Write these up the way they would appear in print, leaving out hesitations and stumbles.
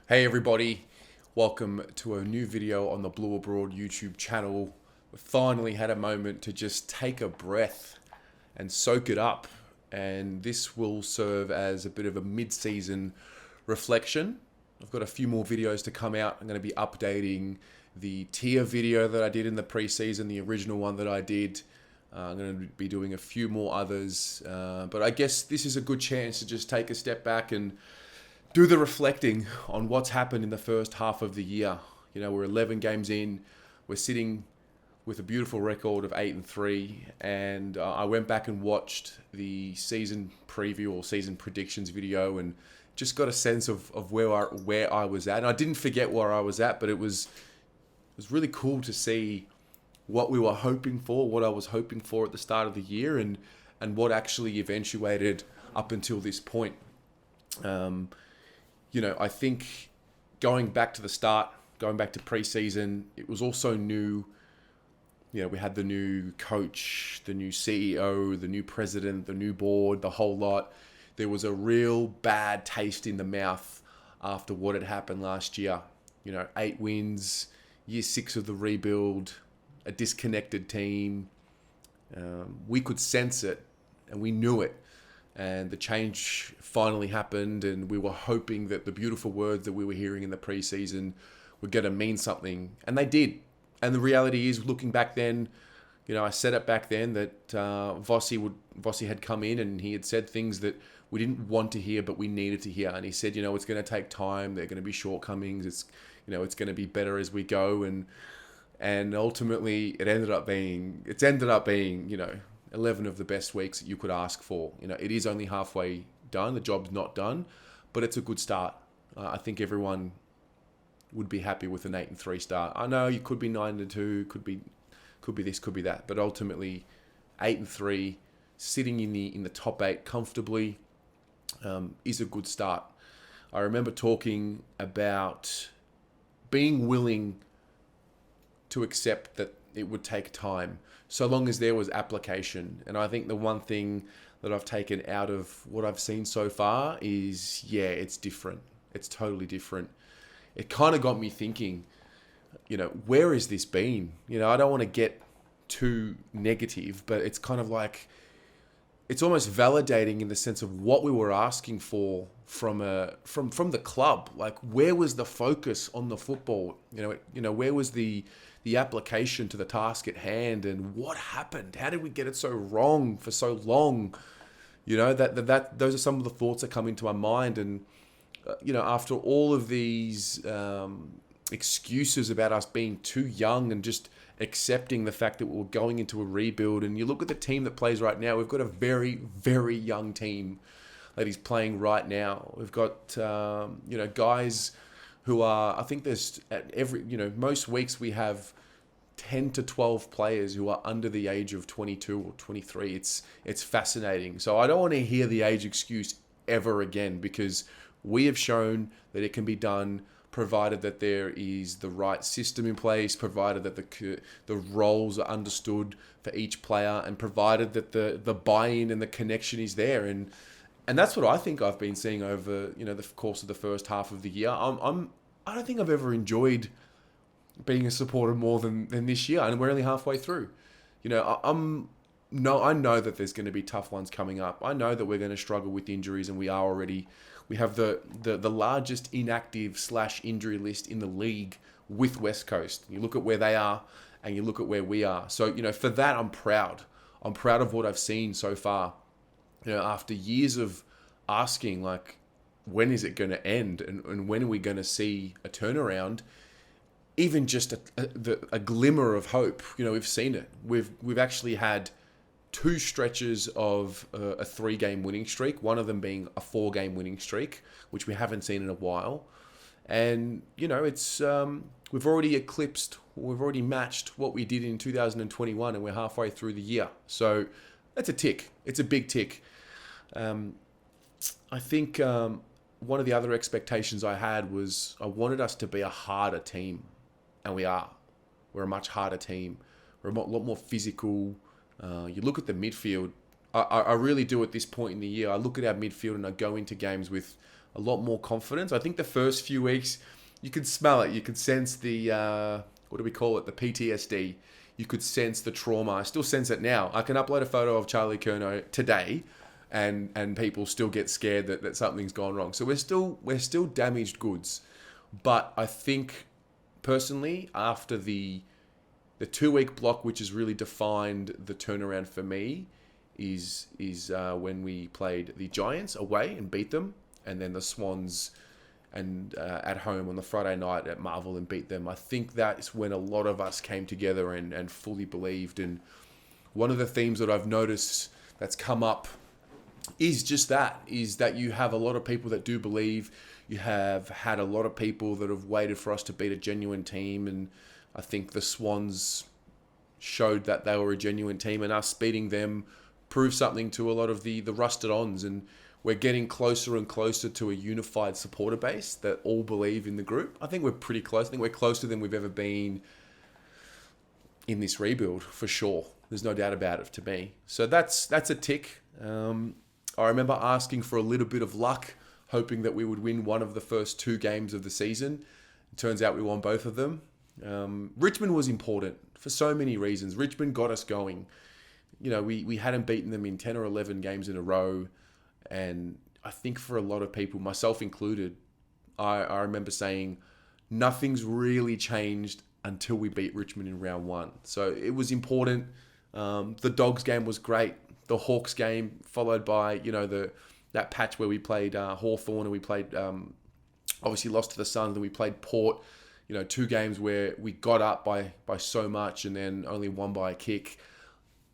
Hey everybody, welcome to a new video on the Blue Abroad YouTube channel. We finally had a moment to just take a breath and soak it up, and this will serve as a bit of a mid-season reflection. I've got a few more videos to come out. I'm going to be updating the tier video that I did in the preseason, the original one that I did. I'm going to be doing a few more others, but I guess this is a good chance to just take a step back and do the reflecting on what's happened in the first half of the year. You know, we're 11 games in. We're sitting with a beautiful record of 8-3, and I went back and watched the season preview or season predictions video, and just got a sense of where I was at. And I didn't forget where I was at, but it was really cool to see what we were hoping for, what I was hoping for at the start of the year, and what actually eventuated up until this point. I think going back to the start, going back to preseason, it was also new. You know, we had the new coach, the new CEO, the new president, the new board, the whole lot. There was a real bad taste in the mouth after what had happened last year. 8 wins, year 6 of the rebuild, a disconnected team. We could sense it and we knew it. And the change finally happened, and we were hoping that the beautiful words that we were hearing in the preseason were going to mean something, and they did. And the reality is, looking back then, I said it back then that Vossi had come in and he had said things that we didn't want to hear, but we needed to hear. And he said, it's going to take time. There are going to be shortcomings. It's going to be better as we go. And ultimately, it's ended up being 11 of the best weeks that you could ask for. It is only halfway done. The job's not done, but it's a good start. I think everyone would be happy with an 8-3 start. I know you could be 9-2, could be this, could be that, but ultimately 8-3, sitting in the top 8 comfortably, is a good start. I remember talking about being willing to accept that it would take time, so long as there was application. And I think the one thing that I've taken out of what I've seen so far is, it's different. It's totally different. It kind of got me thinking, where has this been? I don't want to get too negative, but it's kind of like, it's almost validating in the sense of what we were asking for from the club. Like, where was the focus on the football? Where was the application to the task at hand, and what happened? How did we get it so wrong for so long? That those are some of the thoughts that come into my mind. And after all of these excuses about us being too young and just accepting the fact that we're going into a rebuild, and you look at the team that plays right now, we've got a very, very young team that is playing right now. We've got guys who are, I think there's at every, most weeks we have 10 to 12 players who are under the age of 22 or 23. It's fascinating. So I don't want to hear the age excuse ever again, because we have shown that it can be done, provided that there is the right system in place, provided that the roles are understood for each player, and provided that the buy-in and the connection is there. And that's what I think I've been seeing over the course of the first half of the year. I don't think I've ever being a supporter more than this year, and we're only halfway through. I know that there's going to be tough ones coming up. I know that we're going to struggle with injuries, and we are already. We have the largest inactive/injury list in the league with West Coast. You look at where they are, and you look at where we are. So for that, I'm proud. I'm proud of what I've seen so far. After years of asking, like, when is it going to end, and when are we going to see a turnaround? Even just a glimmer of hope. We've seen it. We've actually had 2 stretches of a 3-game winning streak, one of them being a 4-game winning streak, which we haven't seen in a while. And, it's we've already matched what we did in 2021, and we're halfway through the year. So that's a tick. It's a big tick. I think one of the other expectations I had was I wanted us to be a harder team, and we are. We're a much harder team. We're a lot more physical. You look at the midfield. I really do at this point in the year. I look at our midfield and I go into games with a lot more confidence. I think the first few weeks, you could smell it. You could sense the, what do we call it? The PTSD. You could sense the trauma. I still sense it now. I can upload a photo of Charlie Curnow today and people still get scared that something's gone wrong. So we're still damaged goods. But I think personally, after the 2-week block, which has really defined the turnaround for me, is when we played the Giants away and beat them, and then the Swans and at home on the Friday night at Marvel and beat them. I think that's when a lot of us came together and fully believed. And one of the themes that I've noticed that's come up is just that, is that you have a lot of people that do believe. You have had a lot of people that have waited for us to beat a genuine team, and I think the Swans showed that they were a genuine team, and us beating them proved something to a lot of the rusted-ons, and we're getting closer and closer to a unified supporter base that all believe in the group. I think we're pretty close. I think we're closer than we've ever been in this rebuild, for sure. There's no doubt about it to me. So that's a tick. I remember asking for a little bit of luck, hoping that we would win one of the first 2 games of the season. It turns out we won both of them. Richmond was important for so many reasons. Richmond got us going. You know, we hadn't beaten them in 10 or 11 games in a row. And I think for a lot of people, myself included, I remember saying nothing's really changed until we beat Richmond in round 1. So it was important. The Dogs game was great. The Hawks game, followed by, you know, that patch where we played Hawthorn, and we played, obviously lost to the Suns, and we played Port. You know, 2 games where we got up by so much and then only won by a kick.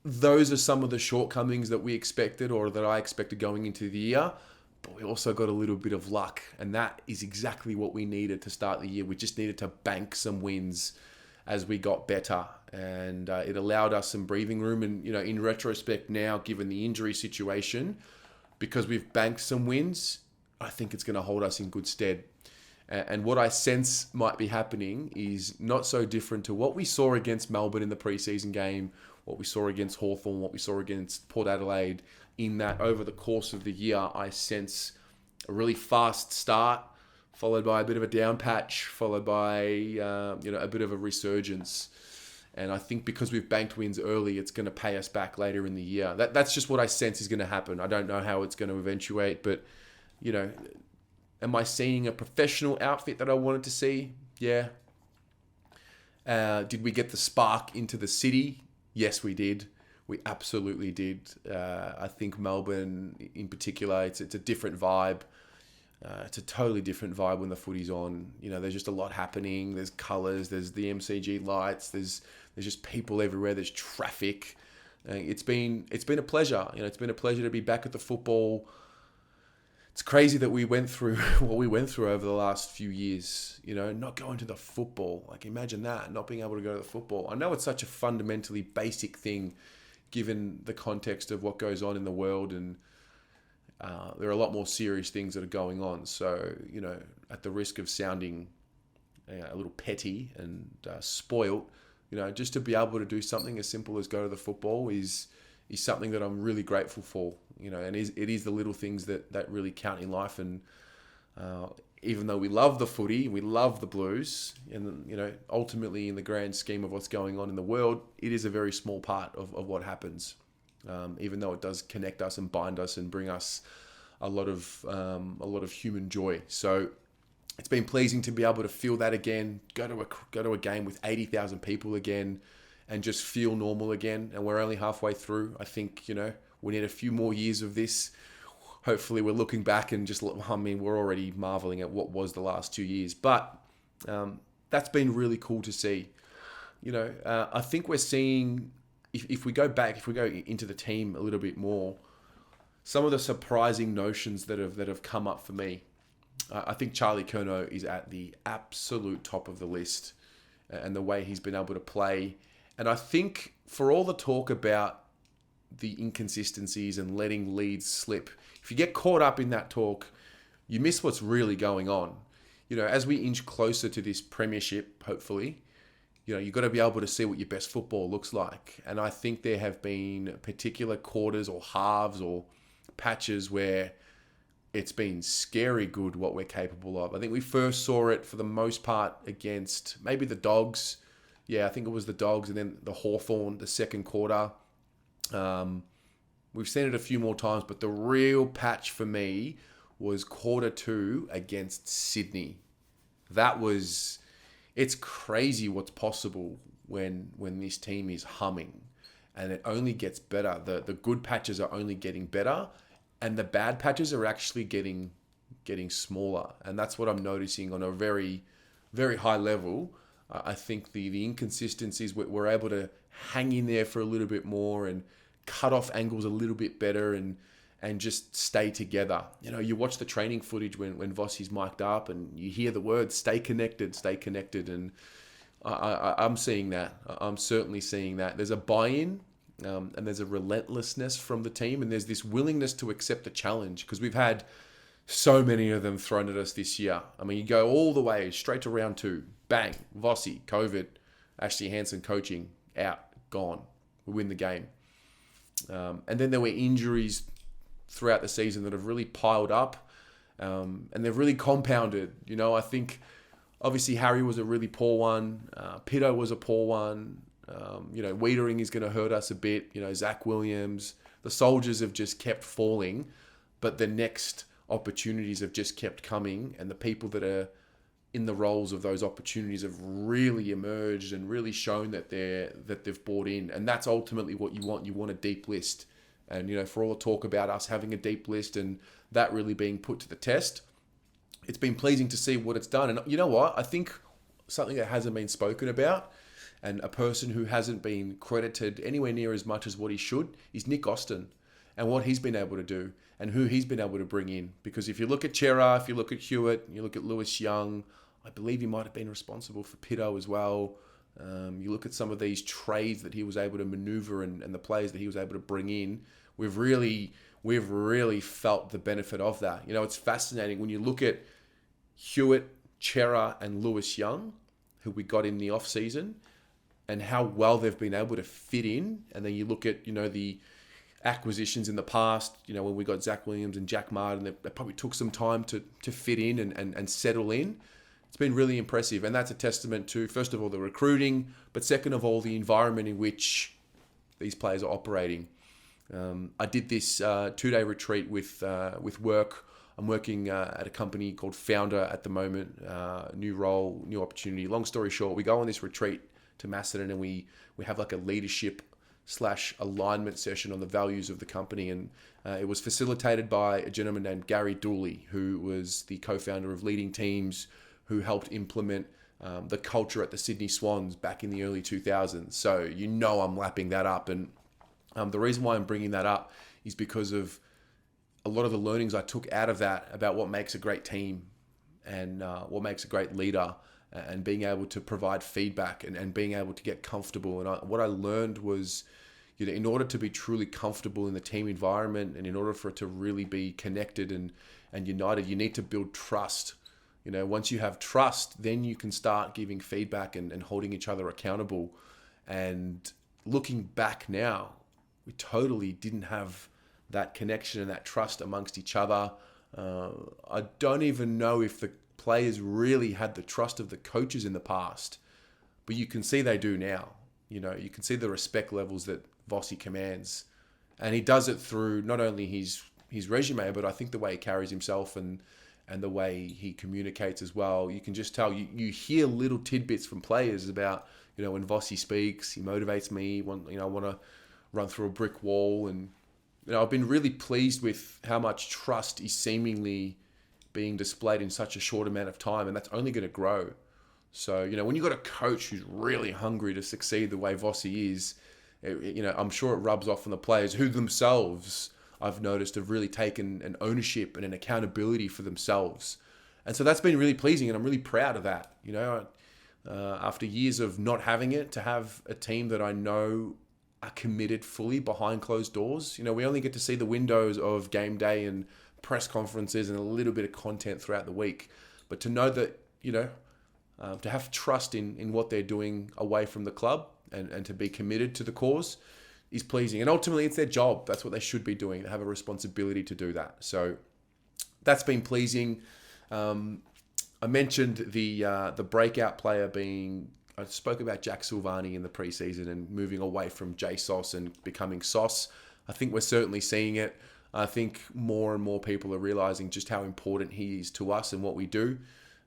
Those are some of the shortcomings that we expected, or that I expected going into the year. But we also got a little bit of luck, and that is exactly what we needed to start the year. We just needed to bank some wins as we got better, and it allowed us some breathing room. And, you know, in retrospect now, given the injury situation, because we've banked some wins, I think it's going to hold us in good stead. And what I sense might be happening is not so different to what we saw against Melbourne in the preseason game, what we saw against Hawthorn, what we saw against Port Adelaide, in that over the course of the year, I sense a really fast start, followed by a bit of a down patch, followed by a bit of a resurgence. And I think because we've banked wins early, it's going to pay us back later in the year. That's just what I sense is going to happen. I don't know how it's going to eventuate, but, you know, am I seeing a professional outfit that I wanted to see? Yeah. Did we get the spark into the city? Yes, we did. We absolutely did. I think Melbourne in particular, it's a different vibe. It's a totally different vibe when the footy's on. You know, there's just a lot happening. There's colours. There's the MCG lights. There's just people everywhere. There's traffic. It's been a pleasure. You know, it's been a pleasure to be back at the football. It's crazy that we went through what we went through over the last few years, you know, not going to the football. Like, imagine that, not being able to go to the football. I know it's such a fundamentally basic thing, given the context of what goes on in the world, and there are a lot more serious things that are going on. So, you know, at the risk of sounding a little petty and spoilt, you know, just to be able to do something as simple as go to the football is something that I'm really grateful for, you know, and it is the little things that really count in life. And even though we love the footy, we love the Blues, and, you know, ultimately in the grand scheme of what's going on in the world, it is a very small part of what happens, even though it does connect us and bind us and bring us a lot of human joy. So it's been pleasing to be able to feel that again, go to a game with 80,000 people again, and just feel normal again. And we're only halfway through. I think, you know, we need a few more years of this. Hopefully we're looking back and we're already marveling at what was the last 2 years. But that's been really cool to see. You know, I think we're seeing, if we go into the team a little bit more, some of the surprising notions that have come up for me. I think Charlie Curnow is at the absolute top of the list, and the way he's been able to play. And I think for all the talk about the inconsistencies and letting leads slip, if you get caught up in that talk, you miss what's really going on. You know, as we inch closer to this premiership, hopefully, you know, you've got to be able to see what your best football looks like. And I think there have been particular quarters or halves or patches where it's been scary good what we're capable of. I think we first saw it for the most part against maybe the Dogs. Yeah, I think it was the Dogs, and then the Hawthorn the second quarter. We've seen it a few more times, but the real patch for me was quarter 2 against Sydney. It's crazy what's possible when this team is humming, and it only gets better. The good patches are only getting better, and the bad patches are actually getting smaller. And that's what I'm noticing on a very, very high level. I think the inconsistencies, we're able to hang in there for a little bit more and cut off angles a little bit better and just stay together. You know, you watch the training footage when Vossi's mic'd up and you hear the words, stay connected. And I'm seeing that. I'm certainly seeing that. There's a buy-in and there's a relentlessness from the team, and there's this willingness to accept a challenge, because we've had so many of them thrown at us this year. I mean, you go all the way straight to round 2. Bang, Vossi, COVID, Ashley Hansen coaching, out, gone. We win the game. And then there were injuries throughout the season that have really piled up, and they've really compounded. You know, I think obviously Harry was a really poor one. Pitto was a poor one. Wiedering is going to hurt us a bit. You know, Zach Williams. The Soldiers have just kept falling, but the next opportunities have just kept coming, and the people that are in the roles of those opportunities have really emerged and really shown that they've bought in. And that's ultimately what you want. You want a deep list. And, you know, for all the talk about us having a deep list and that really being put to the test, it's been pleasing to see what it's done. And you know what? I think something that hasn't been spoken about, and a person who hasn't been credited anywhere near as much as what he should, is Nick Austin, and what he's been able to do and who he's been able to bring in. Because if you look at Chera, if you look at Hewitt, you look at Lewis Young, I believe he might have been responsible for Pitto as well. You look at some of these trades that he was able to maneuver and the players that he was able to bring in. We've really felt the benefit of that. You know, it's fascinating when you look at Hewitt, Chera, and Lewis Young, who we got in the off season, and how well they've been able to fit in. And then you look at, you know, the acquisitions in the past, you know, when we got Zach Williams and Jack Martin, they probably took some time to fit in and settle in. It's been really impressive. And that's a testament to, first of all, the recruiting, but second of all, the environment in which these players are operating. I did this 2-day retreat with work. I'm working at a company called Founder at the moment. New role, new opportunity. Long story short, we go on this retreat to Macedon, and we have like a leadership / alignment session on the values of the company. And it was facilitated by a gentleman named Gary Dooley, who was the co-founder of Leading Teams, who helped implement the culture at the Sydney Swans back in the early 2000s. So, you know, I'm lapping that up. And the reason why I'm bringing that up is because of a lot of the learnings I took out of that about what makes a great team and what makes a great leader, and being able to provide feedback and being able to get comfortable. And what I learned was, you know, in order to be truly comfortable in the team environment, and in order for it to really be connected and united, you need to build trust. You know, once you have trust, then you can start giving feedback and holding each other accountable. And looking back now, we totally didn't have that connection and that trust amongst each other. I don't even know if the players really had the trust of the coaches in the past, but you can see they do now. You know, you can see the respect levels that Vossi commands, and he does it through not only his resume, but I think the way he carries himself and the way he communicates as well. You can just tell, you hear little tidbits from players about, you know, when Vossi speaks, he motivates me. I want to run through a brick wall. And, you know, I've been really pleased with how much trust is seemingly being displayed in such a short amount of time, and that's only going to grow. So, you know, when you've got a coach who's really hungry to succeed the way Vossi is, you know, I'm sure it rubs off on the players who themselves, I've noticed, have really taken an ownership and an accountability for themselves. And so that's been really pleasing, and I'm really proud of that. You know, after years of not having it, to have a team that I know are committed fully behind closed doors. You know, we only get to see the windows of game day and press conferences and a little bit of content throughout the week. But to know that, you know, to have trust in what they're doing away from the club and to be committed to the cause is pleasing. And ultimately, it's their job. That's what they should be doing. They have a responsibility to do that. So that's been pleasing. I mentioned the breakout player being. I spoke about Jack Silvani in the preseason and moving away from J Sauce and becoming Sauce. I think we're certainly seeing it. I think more and more people are realizing just how important he is to us and what we do.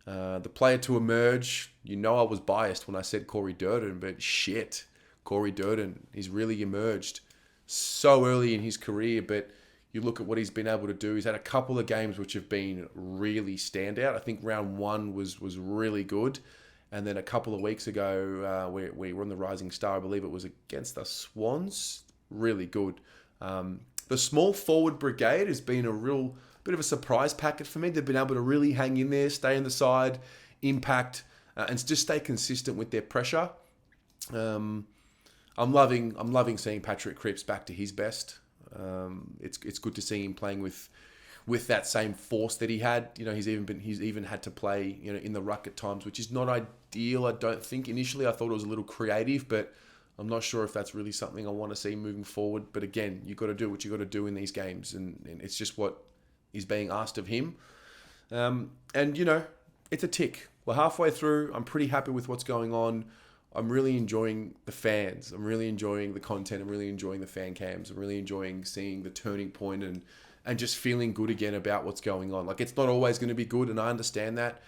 The player to emerge, I was biased when I said Corey Durden, but shit, Corey Durden, he's really emerged so early in his career, but you look at what he's been able to do. He's had a couple of games which have been really standout. I think round one was really good. And then a couple of weeks ago, we were on the Rising Star. I believe it was against the Swans. Really good. The small forward brigade has been a real bit of a surprise packet for me. They've been able to really hang in there, stay on the side, impact, and just stay consistent with their pressure. I'm loving seeing Patrick Cripps back to his best. It's good to see him playing with that same force that he had. He's even had to play in the ruck at times, which is not ideal. I don't think initially I thought it was a little creative, but I'm not sure if that's really something I want to see moving forward. But again, you got to do what you got to do in these games, and it's just what is being asked of him. And it's a tick. We're halfway through. I'm pretty happy with what's going on. I'm really enjoying the fans. I'm really enjoying the content. I'm really enjoying the fan cams. I'm really enjoying seeing the turning point and just feeling good again about what's going on. Like, it's not always going to be good, and I understand that.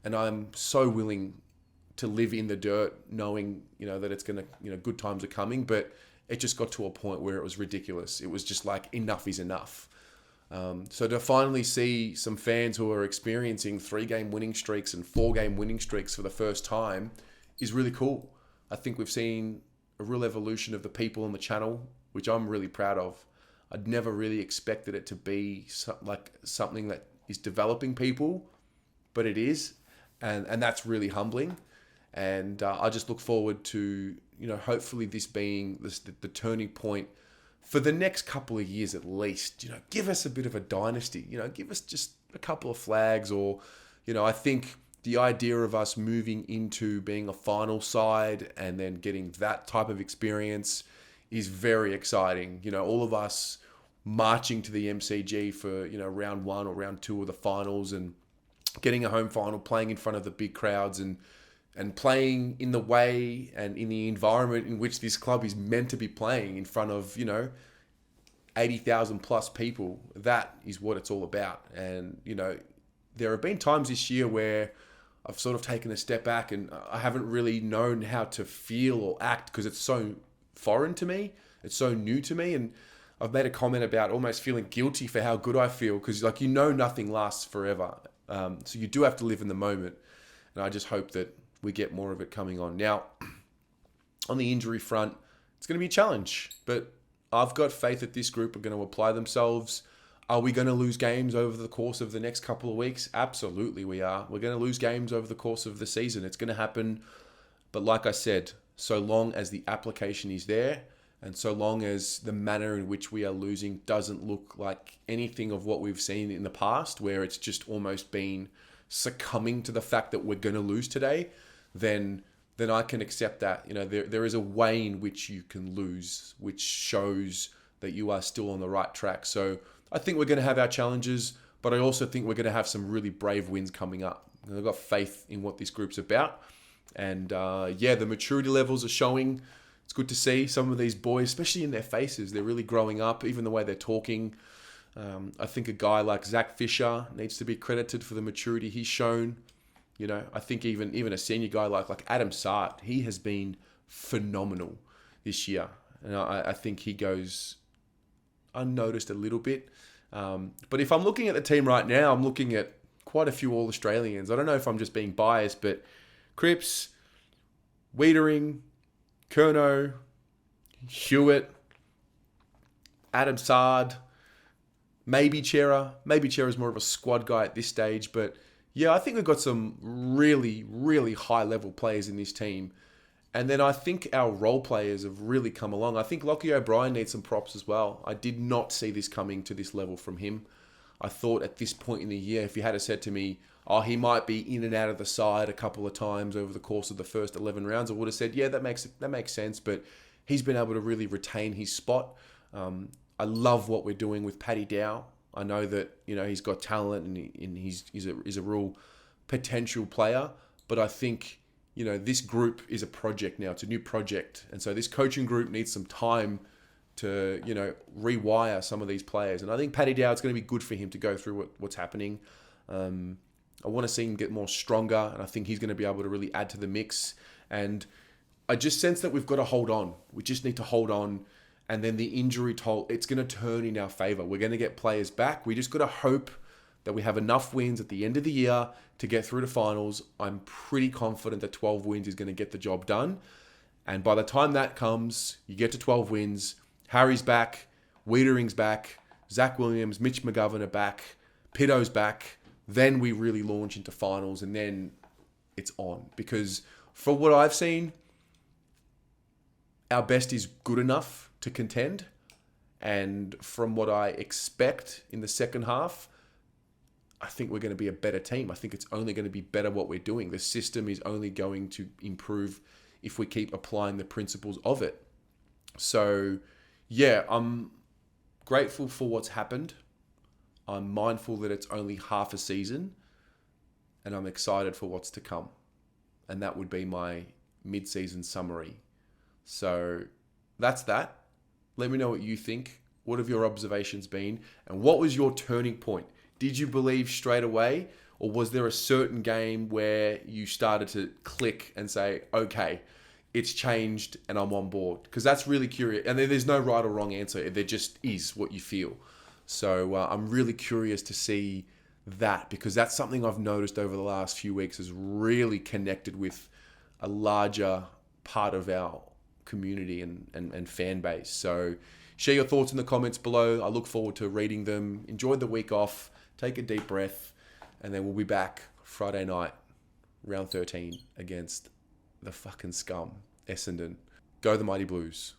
And I'm so willing to live in the dirt knowing, that it's going to, good times are coming. But it just got to a point where it was ridiculous. It was just like, enough is enough. So to finally see some fans who are experiencing 3-game winning streaks and 4-game winning streaks for the first time is really cool. I think we've seen a real evolution of the people on the channel, which I'm really proud of. I'd never really expected it to be something that is developing people, but it is, and that's really humbling. And I just look forward to hopefully this being the turning point for the next couple of years at least. Give us a bit of a dynasty. Give us just a couple of flags, or I think the idea of us moving into being a final side and then getting that type of experience is very exciting. All of us marching to the MCG for, round 1 or round 2 of the finals and getting a home final, playing in front of the big crowds and playing in the way and in the environment in which this club is meant to be playing in front of, 80,000 plus people. That is what it's all about. And, there have been times this year where I've sort of taken a step back and I haven't really known how to feel or act because it's so foreign to me. It's so new to me. And I've made a comment about almost feeling guilty for how good I feel because, nothing lasts forever. So you do have to live in the moment. And I just hope that we get more of it coming on. Now, on the injury front, it's going to be a challenge. But I've got faith that this group are going to apply themselves. Are we going to lose games over the course of the next couple of weeks? Absolutely we are. We're going to lose games over the course of the season. It's going to happen. But like I said, so long as the application is there and so long as the manner in which we are losing doesn't look like anything of what we've seen in the past, where it's just almost been succumbing to the fact that we're going to lose today, then I can accept that. There is a way in which you can lose, which shows that you are still on the right track. So I think we're going to have our challenges, but I also think we're going to have some really brave wins coming up. I've got faith in what this group's about. And the maturity levels are showing. It's good to see some of these boys, especially in their faces. They're really growing up, even the way they're talking. I think a guy like Zach Fisher needs to be credited for the maturity he's shown. I think even a senior guy like Adam Sart, he has been phenomenal this year. And I think he goes unnoticed a little bit. But if I'm looking at the team right now, I'm looking at quite a few All-Australians. I don't know if I'm just being biased, but Cripps, Wiedering, Curnow, Hewitt, Adam Sard, maybe Chera. Maybe Chera's more of a squad guy at this stage. But yeah, I think we've got some really, really high-level players in this team. And then I think our role players have really come along. I think Lockie O'Brien needs some props as well. I did not see this coming to this level from him. I thought at this point in the year, if you had said to me, he might be in and out of the side a couple of times over the course of the first 11 rounds, I would have said, yeah, that makes sense. But he's been able to really retain his spot. I love what we're doing with Paddy Dow. I know that, he's got talent and he's a real potential player. But I think, this group is a project now. It's a new project. And so this coaching group needs some time to, rewire some of these players. And I think Paddy Dowd's going to be good for him to go through what's happening. I want to see him get more stronger, and I think he's going to be able to really add to the mix. And I just sense that we've got to hold on. We just need to hold on. And then the injury toll, it's going to turn in our favor. We're going to get players back. We just got to hope that we have enough wins at the end of the year to get through to finals. I'm pretty confident that 12 wins is going to get the job done. And by the time that comes, you get to 12 wins, Harry's back, Wiedering's back, Zach Williams, Mitch McGovern are back, Pitto's back. Then we really launch into finals, and then it's on. Because for what I've seen, our best is good enough to contend. And from what I expect in the second half, I think we're going to be a better team. I think it's only going to be better what we're doing. The system is only going to improve if we keep applying the principles of it. So, yeah, I'm grateful for what's happened. I'm mindful that it's only half a season, and I'm excited for what's to come. And that would be my mid-season summary. So that's that. Let me know what you think. What have your observations been? And what was your turning point? Did you believe straight away? Or was there a certain game where you started to click and say, okay, it's changed and I'm on board? Because that's really curious. And there's no right or wrong answer. There just is what you feel. So I'm really curious to see that, because that's something I've noticed over the last few weeks has really connected with a larger part of our community and fan base. So share your thoughts in the comments below. I look forward to reading them. Enjoy the week off. Take a deep breath. And then we'll be back Friday night, round 13, against the fucking scum, Essendon. Go the Mighty Blues.